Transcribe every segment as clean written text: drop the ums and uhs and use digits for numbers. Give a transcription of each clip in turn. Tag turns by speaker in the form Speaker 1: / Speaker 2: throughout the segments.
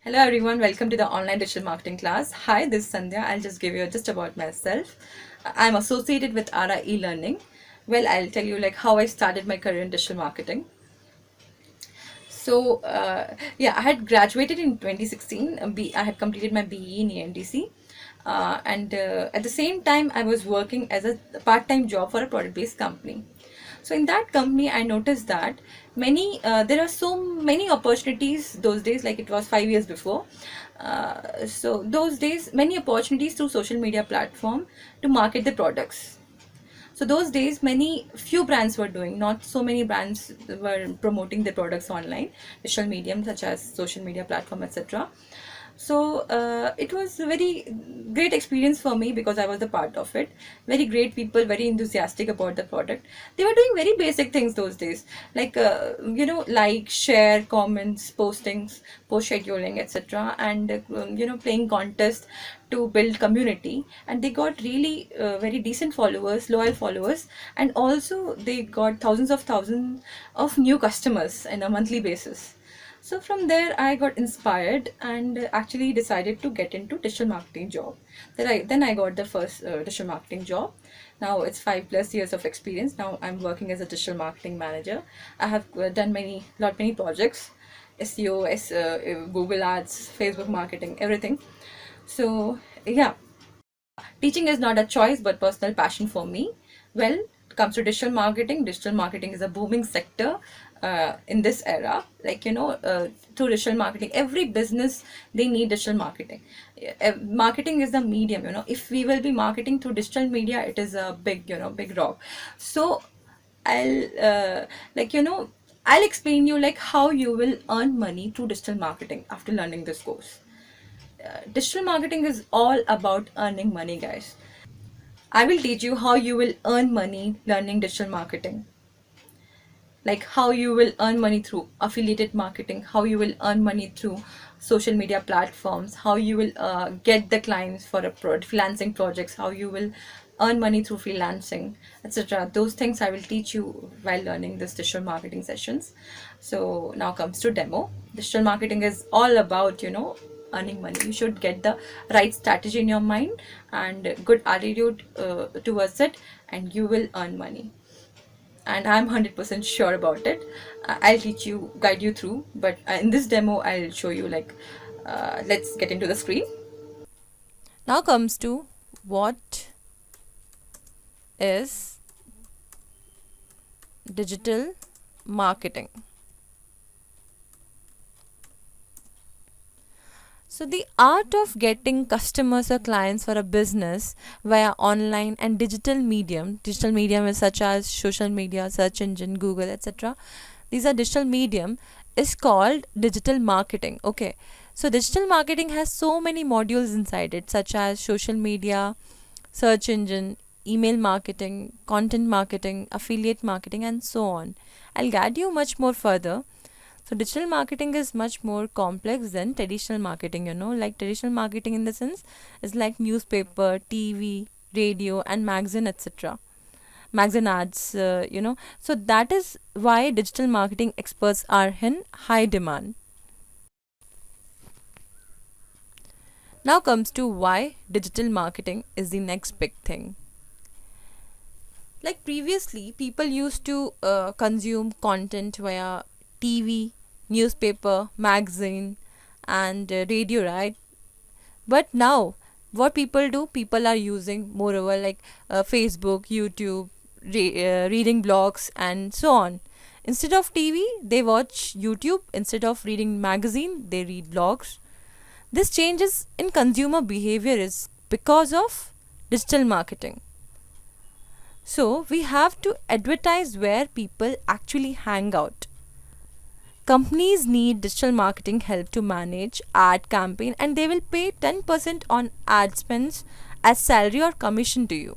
Speaker 1: Hello everyone, welcome to the online digital marketing class. Hi, this is Sandhya. I'll just give you just about myself. I'm associated with ARA e-learning. Well, I'll tell you like how I started my career in digital marketing. Yeah, I had graduated in 2016. I had completed my BE in ENDC. And At the same time, I was working as a part-time job for a product-based company. So in that company, I noticed that there are so many opportunities those days, like it was 5 years before. So those days, many opportunities through social media platform to market the products. So those days, many few brands were doing, not so many brands were promoting their products online, digital medium such as social media platform, etc. It was a very great experience for me because I was a part of it. Very great people, very enthusiastic about the product. They were doing very basic things those days, like like share, comments, postings, post scheduling, etc. And playing contests to build community. And they got really very decent followers, loyal followers, and also they got thousands of new customers on a monthly basis. So from there, I got inspired and actually decided to get into digital marketing job. Then I got the first digital marketing job. Now it's 5+ years of experience. Now I'm working as a digital marketing manager. I have done many projects, SEO, Google Ads, Facebook marketing, everything. So yeah, teaching is not a choice but personal passion for me. Well, it comes to digital marketing is a booming sector in this era. Through digital marketing, every business, they need digital marketing. Marketing is the medium. If we will be marketing through digital media, it is a big rock. So I'll like you know I'll explain you like how you will earn money through digital marketing after learning this course. Digital marketing is all about earning money, guys. I will teach you how you will earn money learning digital marketing. Like how you will earn money through affiliated marketing, how you will earn money through social media platforms, how you will get the clients for a freelancing projects, how you will earn money through freelancing, etc. Those things I will teach you while learning this digital marketing sessions. So now comes to demo. Digital marketing is all about earning money. You should get the right strategy in your mind and good attitude towards it, and you will earn money. And I'm 100% sure about it. I'll teach you, guide you through, but in this demo I'll show you like let's get into the screen. Now comes to what is digital marketing. So, the art of getting customers or clients for a business via online and digital medium is such as social media, search engine, Google, etc. These are digital medium is called digital marketing. Okay. So, digital marketing has so many modules inside it, such as social media, search engine, email marketing, content marketing, affiliate marketing, and so on. I'll guide you much more further. So digital marketing is much more complex than traditional marketing, like traditional marketing in the sense is like newspaper, TV, radio, and magazine, etc. Magazine ads, So that is why digital marketing experts are in high demand. Now comes to why digital marketing is the next big thing. Like previously, people used to consume content via TV, newspaper, magazine, and radio, right? But now, what people do, people are using moreover like Facebook, YouTube, reading blogs, and so on. Instead of TV, they watch YouTube. Instead of reading magazine, they read blogs. This changes in consumer behavior is because of digital marketing. So we have to advertise where people actually hang out. Companies need digital marketing help to manage ad campaign, and they will pay 10% on ad spends as salary or commission to you.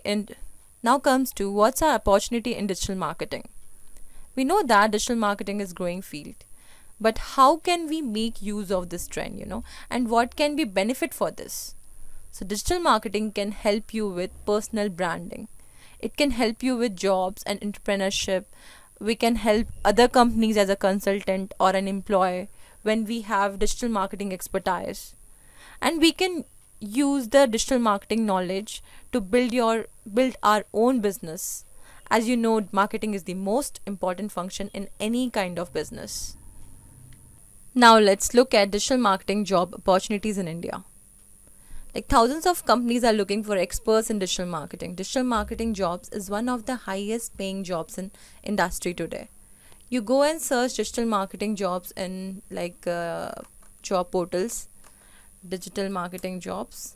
Speaker 1: And now comes to what's our opportunity in digital marketing. We know that digital marketing is growing field. But how can we make use of this trend, and what can be benefit for this? So digital marketing can help you with personal branding. It can help you with jobs and entrepreneurship. We can help other companies as a consultant or an employee when we have digital marketing expertise, and we can use the digital marketing knowledge to build our own business. As you know, marketing is the most important function in any kind of business. Now let's look at digital marketing job opportunities in India. Like thousands of companies are looking for experts in digital marketing. Digital marketing jobs is one of the highest paying jobs in industry today. You go and search digital marketing jobs in job portals, digital marketing jobs.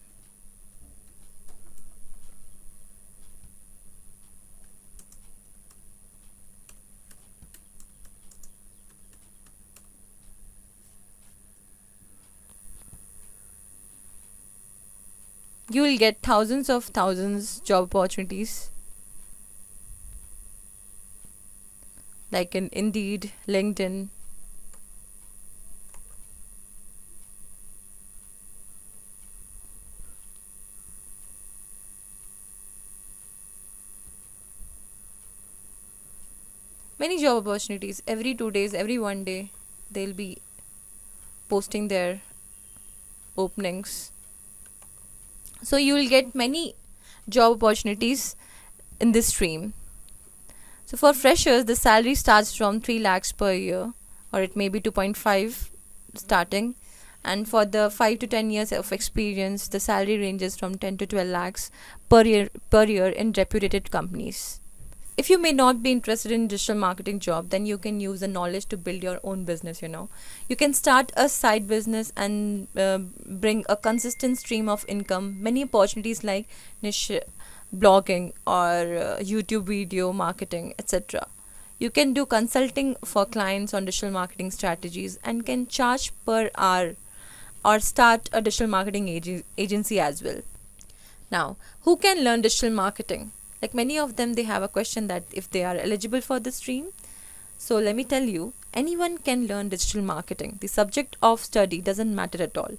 Speaker 1: You will get thousands job opportunities like in Indeed, LinkedIn. Many job opportunities every 2 days, every one day, they'll be posting their openings. So you will get many job opportunities in this stream. So for freshers, the salary starts from 3 lakhs per year, or it may be 2.5 starting. And for the 5 to 10 years of experience, the salary ranges from 10 to 12 lakhs per year in reputed companies. If you may not be interested in digital marketing job, then you can use the knowledge to build your own business. You can start a side business and bring a consistent stream of income. Many opportunities like niche blogging or YouTube video marketing, etc. You can do consulting for clients on digital marketing strategies and can charge per hour, or start a digital marketing agency as well. Now, who can learn digital marketing? Like many of them, they have a question that if they are eligible for the stream. So let me tell you, anyone can learn digital marketing. The subject of study doesn't matter at all.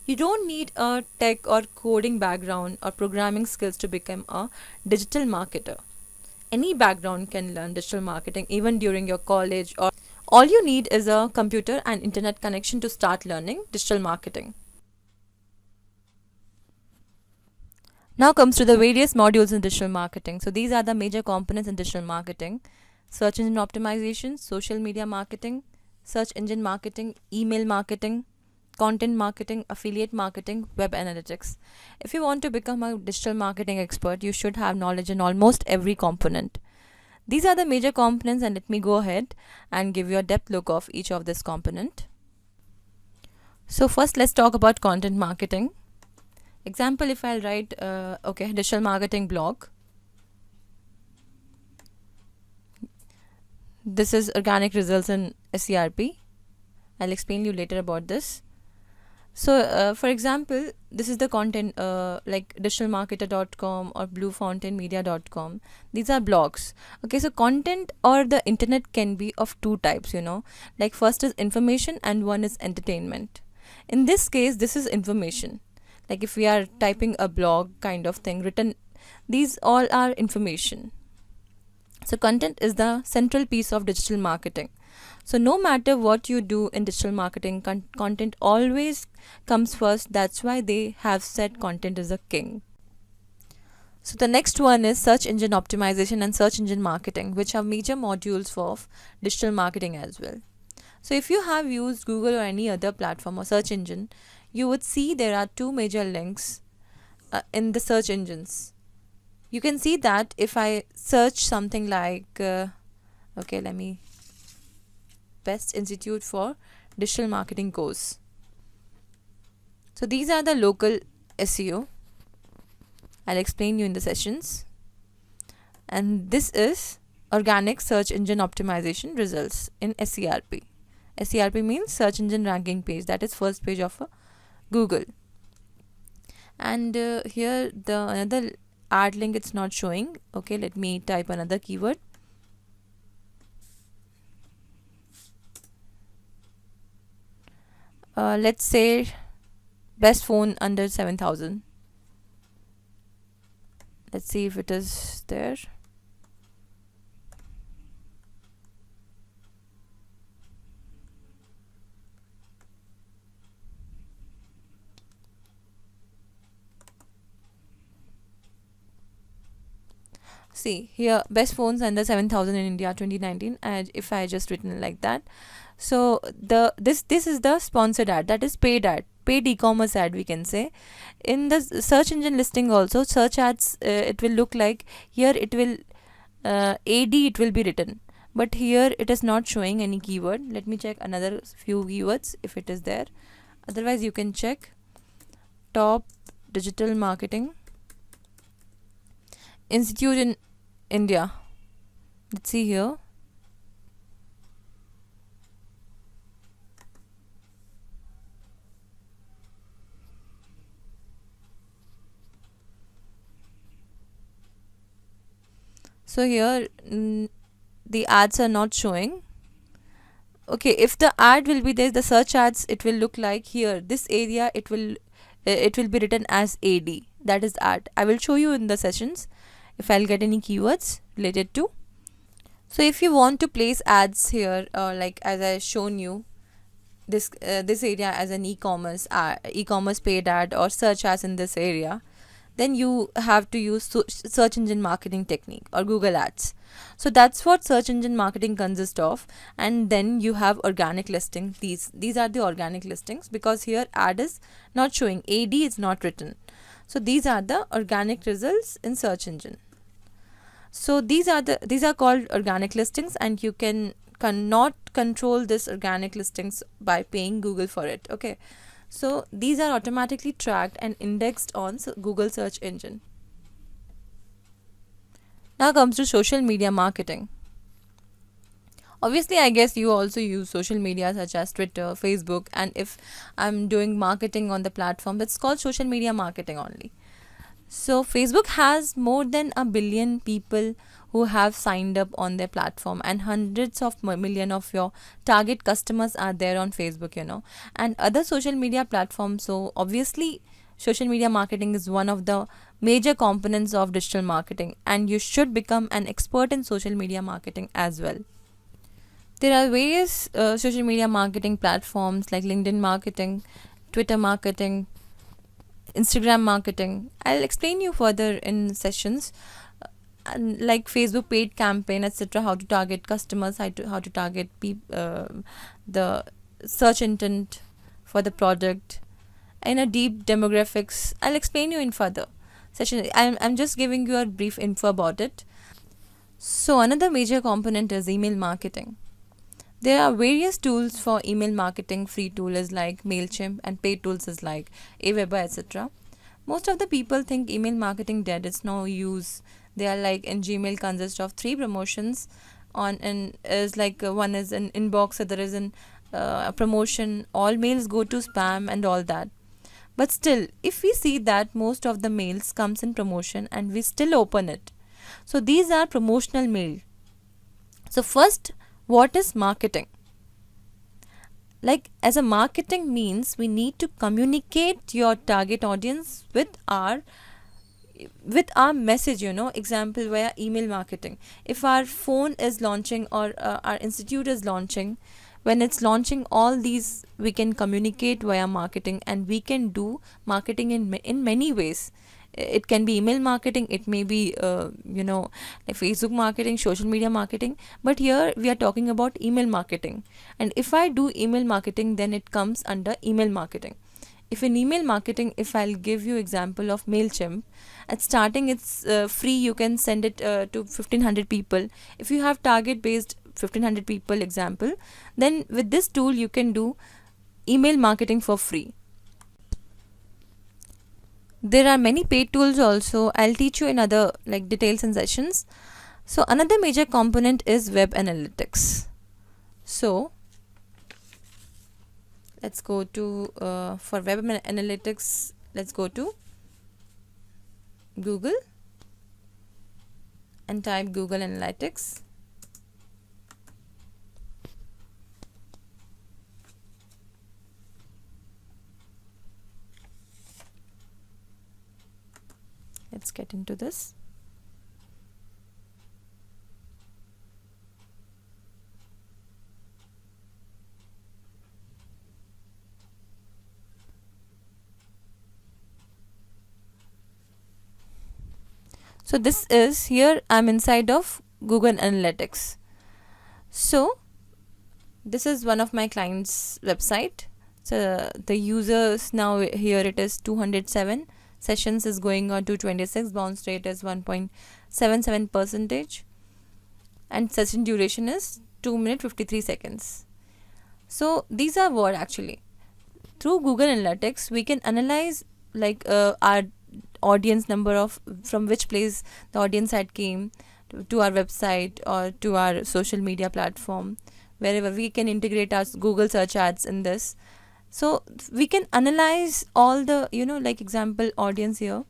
Speaker 1: You don't need a tech or coding background or programming skills to become a digital marketer. Any background can learn digital marketing even during your college, or all you need is a computer and internet connection to start learning digital marketing. Now comes to the various modules in digital marketing. So these are the major components in digital marketing: search engine optimization, social media marketing, search engine marketing, email marketing, content marketing, affiliate marketing, web analytics. If you want to become a digital marketing expert, you should have knowledge in almost every component. These are the major components, and let me go ahead and give you a depth look of each of this component. So first, let's talk about content marketing. Example, if I'll write digital marketing blog. This is organic results in SERP. I'll explain you later about this. So for example, this is the content like digitalmarketer.com or bluefountainmedia.com. These are blogs. Okay, so content or the internet can be of two types. Like first is information and one is entertainment. In this case, this is information. Like if we are typing a blog kind of thing written, these all are information. So content is the central piece of digital marketing. So no matter what you do in digital marketing, content always comes first. That's why they have said content is a king. So the next one is search engine optimization and search engine marketing, which are major modules for digital marketing as well. So if you have used Google or any other platform or search engine, you would see there are two major links in the search engines. You can see that if I search something like let me Best Institute for Digital Marketing course. So these are the local SEO. I'll explain you in the sessions. And this is organic search engine optimization results in SERP. SERP means search engine ranking page. That is first page of a Google. And here the another ad link, it's not showing. Okay, let me type another keyword. Let's say best phone under 7,000. Let's see if it is there. See here, best phones under 7,000 in India 2019. And if I just written like that, so this is the sponsored ad, that is paid ad, paid e-commerce ad, we can say. In the search engine listing also, search ads, it will look like here, it will ad, it will be written, but here it is not showing any keyword. Let me check another few keywords if it is there. Otherwise you can check top digital marketing institute in India. Let's see here. So here, the ads are not showing. Okay, if the ad will be there, the search ads, it will look like here, this area, it will be written as ad, that is ad. I will show you in the sessions if I'll get any keywords related to. So if you want to place ads here, like as I shown you, this area as an e-commerce paid ad or search ads in this area, then you have to use search engine marketing technique or Google Ads. So that's what search engine marketing consists of. And then you have organic listing. These are the organic listings, because here ad is not showing, ad is not written. So these are the organic results in search engine. So these are called organic listings, and you cannot control this organic listings by paying Google for it. Okay, so these are automatically tracked and indexed on Google search engine. Now comes to social media marketing. Obviously, I guess you also use social media such as Twitter, Facebook, and if I'm doing marketing on the platform, that's called social media marketing only. So Facebook has more than a billion people who have signed up on their platform, and hundreds of million of your target customers are there on Facebook, and other social media platforms. So obviously, social media marketing is one of the major components of digital marketing, and you should become an expert in social media marketing as well. There are various social media marketing platforms like LinkedIn marketing, Twitter marketing, Instagram marketing. I'll explain you further in sessions, and like Facebook paid campaign, etc. How to target customers, how to target the search intent for the product, and a deep demographics. I'll explain you in further session. I'm just giving you a brief info about it. So another major component is email marketing. There are various tools for email marketing. Free tool is like MailChimp, and paid tools is like Aweber, etc. Most of the people think email marketing dead, it's no use. They are like, in Gmail consists of three promotions on, and is like one is an inbox, other is an a promotion, all mails go to spam and all that. But still, if we see that most of the mails comes in promotion and we still open it, so these are promotional mail. So first, what is marketing? Like, as a marketing means, we need to communicate your target audience with our message. Example, via email marketing. If our phone is launching, or our institute is launching, when it's launching, all these we can communicate via marketing, and we can do marketing in many ways. It can be email marketing, it may be like Facebook marketing, social media marketing, but here we are talking about email marketing. And if I do email marketing, then it comes under email marketing. If in email marketing, if I'll give you example of MailChimp, at starting it's free, you can send it to 1500 people. If you have target based 1500 people example, then with this tool you can do email marketing for free. There are many paid tools also. I'll teach you in other like details and sessions. So another major component is web analytics. So let's go to for web analytics, let's go to Google and type Google Analytics. Let's get into this. So this is, here I'm inside of Google Analytics. So this is one of my clients website. So the users now, here it is 207, sessions is going on to 26, bounce rate is 1.77 percentage, and session duration is 2 minutes 53 seconds. So these are what actually, through Google Analytics we can analyze like our audience number, of from which place the audience had came to our website or to our social media platform, wherever we can integrate our Google search ads in this. So we can analyze all the, like example audience. Here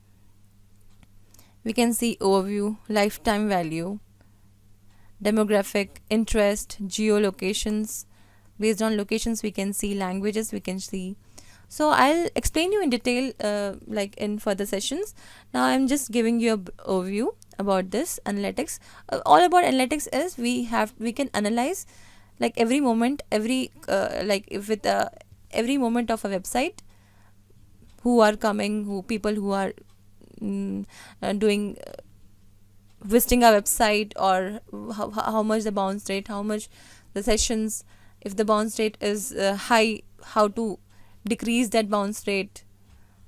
Speaker 1: we can see overview, lifetime value, demographic, interest, geolocations. Based on locations we can see languages, we can see. So I'll explain you in detail like in further sessions. Now I'm just giving you a overview about this analytics. All about analytics is we can analyze like every moment, every like if with every moment of a website, who are coming, who people who are doing visiting our website, or how much the bounce rate, how much the sessions. If the bounce rate is high, how to decrease that bounce rate.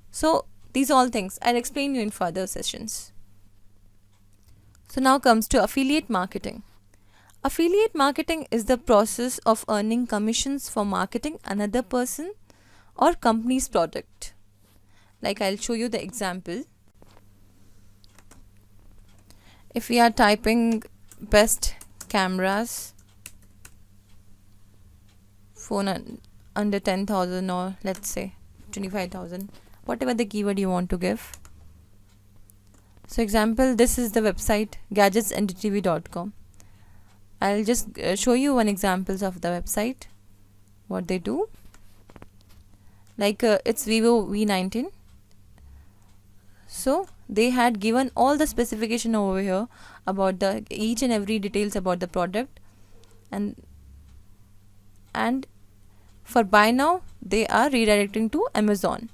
Speaker 1: So these all things I'll explain you in further sessions. So now comes to affiliate marketing. Affiliate marketing is the process of earning commissions for marketing another person or company's product. Like I'll show you the example. If we are typing best cameras, phone under 10,000, or let's say 25,000, whatever the keyword you want to give. So example, this is the website gadgetsndtv.com. I'll just show you one examples of the website, what they do. Like it's Vivo V19. So they had given all the specification over here about the each and every details about the product, and for buy now they are redirecting to Amazon.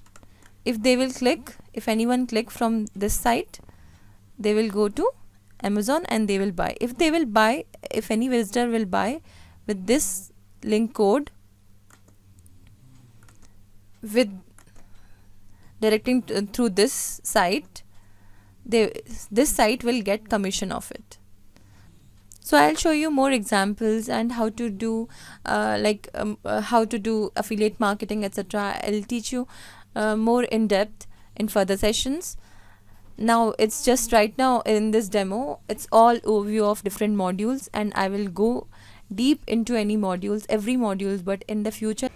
Speaker 1: If they will click, if anyone click from this site, they will go to Amazon and they will buy. If they will buy, if any visitor will buy with this link code, with directing through this site, this site will get commission of it. So I'll show you more examples and how to do how to do affiliate marketing, etc. I'll teach you more in depth in further sessions. Now it's just right now in this demo, it's all overview of different modules, and I will go deep into any modules, every modules, but in the future